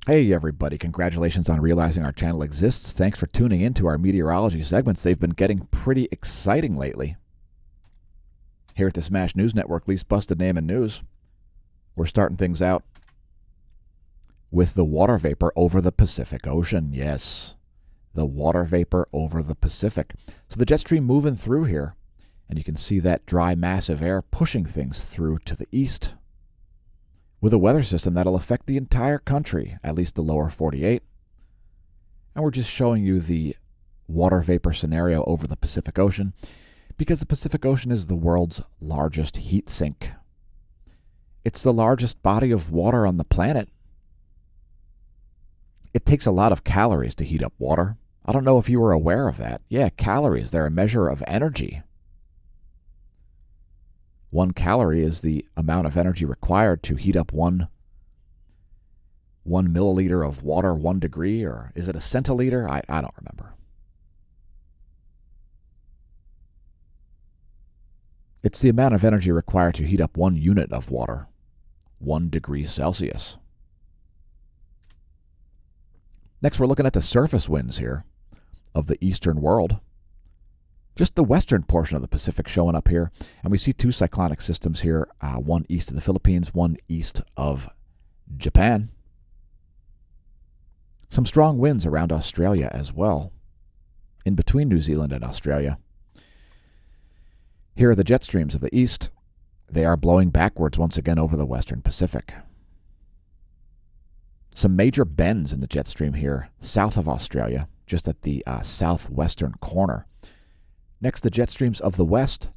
Hey everybody, congratulations on realizing our channel exists. Thanks for tuning in to our meteorology segments. They've been getting pretty exciting lately. Here at the Smash News Network, least busted name in news, we're starting things out with the water vapor over the Pacific Ocean. Yes, the water vapor over the Pacific. So the jet stream moving through here, and you can see that dry mass of air pushing things through to the east, with a weather system that'll affect the entire country, at least the lower 48. And we're just showing you the water vapor scenario over the Pacific Ocean because the Pacific Ocean is the world's largest heat sink. It's the largest body of water on the planet. It takes a lot of calories to heat up water. I don't know if you were aware of that. Yeah, calories, they're a measure of energy. 1 calorie is the amount of energy required to heat up one milliliter of water 1 degree, or is it a centiliter? I don't remember. It's the amount of energy required to heat up 1 unit of water 1 degree Celsius. Next, we're looking at the surface winds here of the eastern world. Just the western portion of the Pacific showing up here. And we see 2 cyclonic systems here, one east of the Philippines, one east of Japan. Some strong winds around Australia as well, in between New Zealand and Australia. Here are the jet streams of the east. They are blowing backwards once again over the western Pacific. Some major bends in the jet stream here, south of Australia, just at the southwestern corner. Next, the jet streams of the west.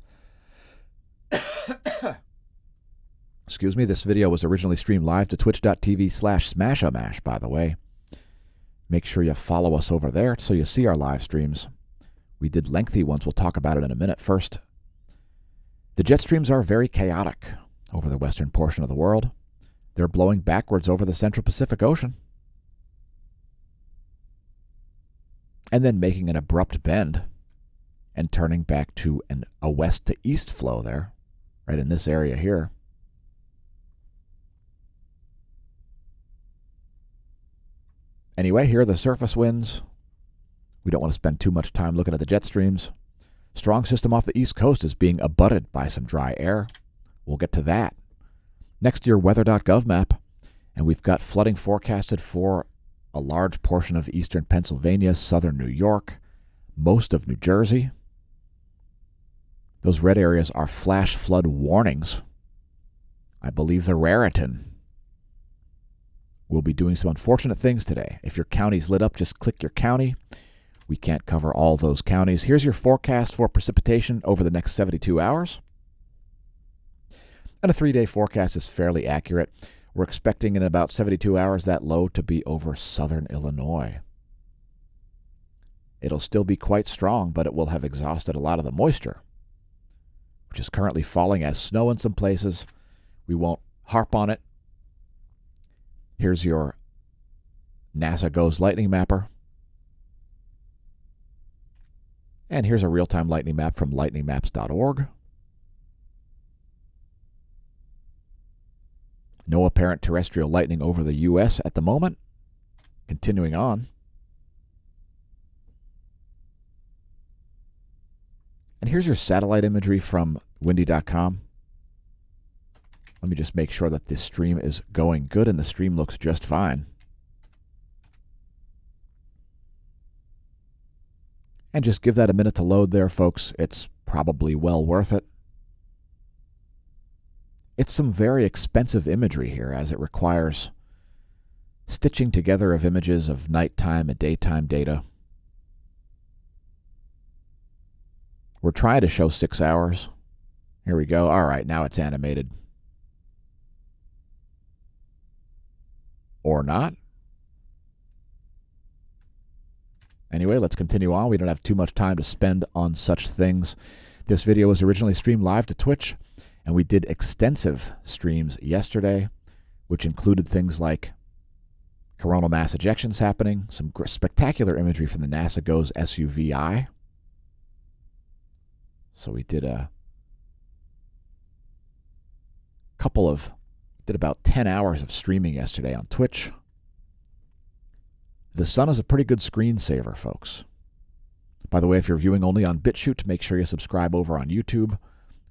Excuse me, this video was originally streamed live to twitch.tv/smAsho, by the way. Make sure you follow us over there so you see our live streams. We did lengthy ones. We'll talk about it in a minute. First, the jet streams are very chaotic over the western portion of the world. They're blowing backwards over the central Pacific Ocean and then making an abrupt bend and turning back to a west to east flow there, right in this area here. Anyway, here are the surface winds. We don't want to spend too much time looking at the jet streams. Strong system off the east coast is being abutted by some dry air. We'll get to that. Next, your weather.gov map, and we've got flooding forecasted for a large portion of eastern Pennsylvania, southern New York, most of New Jersey. Those red areas are flash flood warnings. I believe the Raritan. We'll be doing some unfortunate things today. If your county's lit up, just click your county. We can't cover all those counties. Here's your forecast for precipitation over the next 72 hours. And a 3-day forecast is fairly accurate. We're expecting in about 72 hours that low to be over southern Illinois. It'll still be quite strong, but it will have exhausted a lot of the moisture, which is currently falling as snow in some places. We won't harp on it. Here's your NASA Goes Lightning Mapper. And here's a real-time lightning map from lightningmaps.org. No apparent terrestrial lightning over the U.S. at the moment. Continuing on. And here's your satellite imagery from windy.com. Let me just make sure that this stream is going good, and the stream looks just fine. And just give that a minute to load there, folks. It's probably well worth it. It's some very expensive imagery here, as it requires stitching together of images of nighttime and daytime data. We're trying to show 6 hours. Here we go. All right, now it's animated. Or not. Anyway, let's continue on. We don't have too much time to spend on such things. This video was originally streamed live to Twitch, and we did extensive streams yesterday, which included things like coronal mass ejections happening, some spectacular imagery from the NASA GOES SUVI. So we did did about 10 hours of streaming yesterday on Twitch. The sun is a pretty good screensaver, folks. By the way, if you're viewing only on BitChute, make sure you subscribe over on YouTube.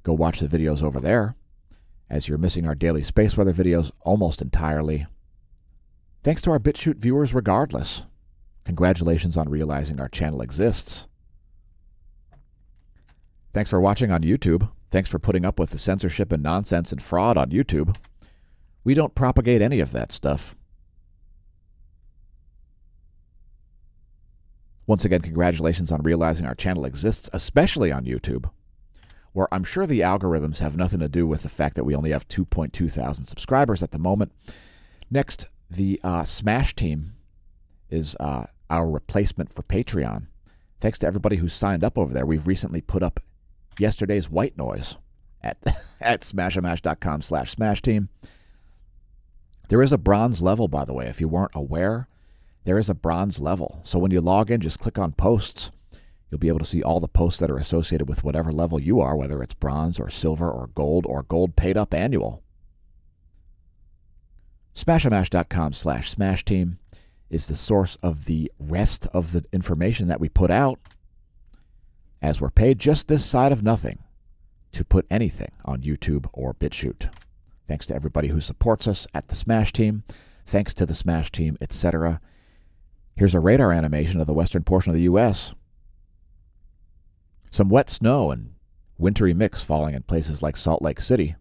Go watch the videos over there, as you're missing our daily space weather videos almost entirely. Thanks to our BitChute viewers regardless. Congratulations on realizing our channel exists. Thanks for watching on YouTube. Thanks for putting up with the censorship and nonsense and fraud on YouTube. We don't propagate any of that stuff. Once again, congratulations on realizing our channel exists, especially on YouTube, where I'm sure the algorithms have nothing to do with the fact that we only have 2.2 thousand subscribers at the moment. Next, the Smash team is our replacement for Patreon. Thanks to everybody who signed up over there. We've recently put up yesterday's white noise at smashamash.com/smash team. There is a bronze level, by the way, if you weren't aware. There is a bronze level. So when you log in, just click on posts. You'll be able to see all the posts that are associated with whatever level you are, whether it's bronze or silver or gold paid up annual. smashamash.com/smash team is the source of the rest of the information that we put out, as we're paid just this side of nothing to put anything on YouTube or BitChute. Thanks to everybody who supports us at the Smash team. Thanks to the Smash team, etc. Here's a radar animation of the western portion of the U.S. Some wet snow and wintry mix falling in places like Salt Lake City.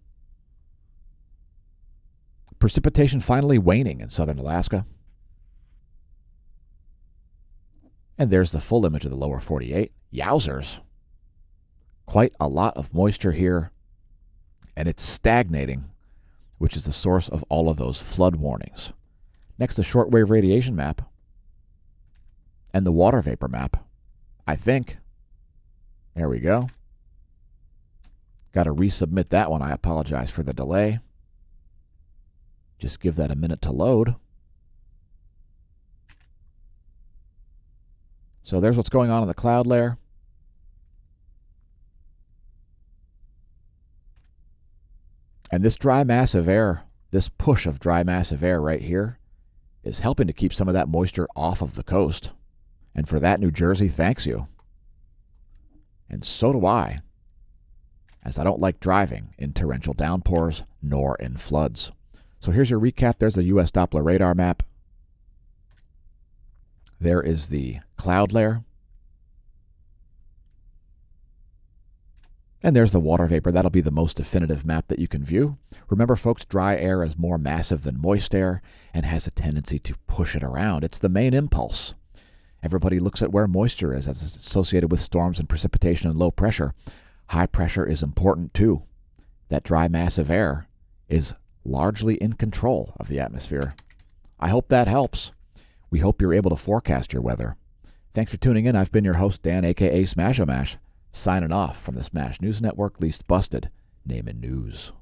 Precipitation finally waning in southern Alaska. And there's the full image of the lower 48. Yowzers. Quite a lot of moisture here, and it's stagnating, which is the source of all of those flood warnings. Next, the shortwave radiation map and the water vapor map, I think. There we go. Got to resubmit that one. I apologize for the delay. Just give that a minute to load. So there's what's going on in the cloud layer. And this dry mass of air, this push of dry mass of air right here, is helping to keep some of that moisture off of the coast. And for that, New Jersey thanks you. And so do I, as I don't like driving in torrential downpours nor in floods. So here's your recap. There's the U.S. Doppler radar map. There is the cloud layer. And there's the water vapor. That'll be the most definitive map that you can view. Remember, folks, dry air is more massive than moist air and has a tendency to push it around. It's the main impulse. Everybody looks at where moisture is as it's associated with storms and precipitation and low pressure. High pressure is important too. That dry mass of air is largely in control of the atmosphere. I hope that helps. We hope you're able to forecast your weather. Thanks for tuning in. I've been your host, Dan, a.k.a. smAsho, signing off from the Smash News Network, least busted, naming news.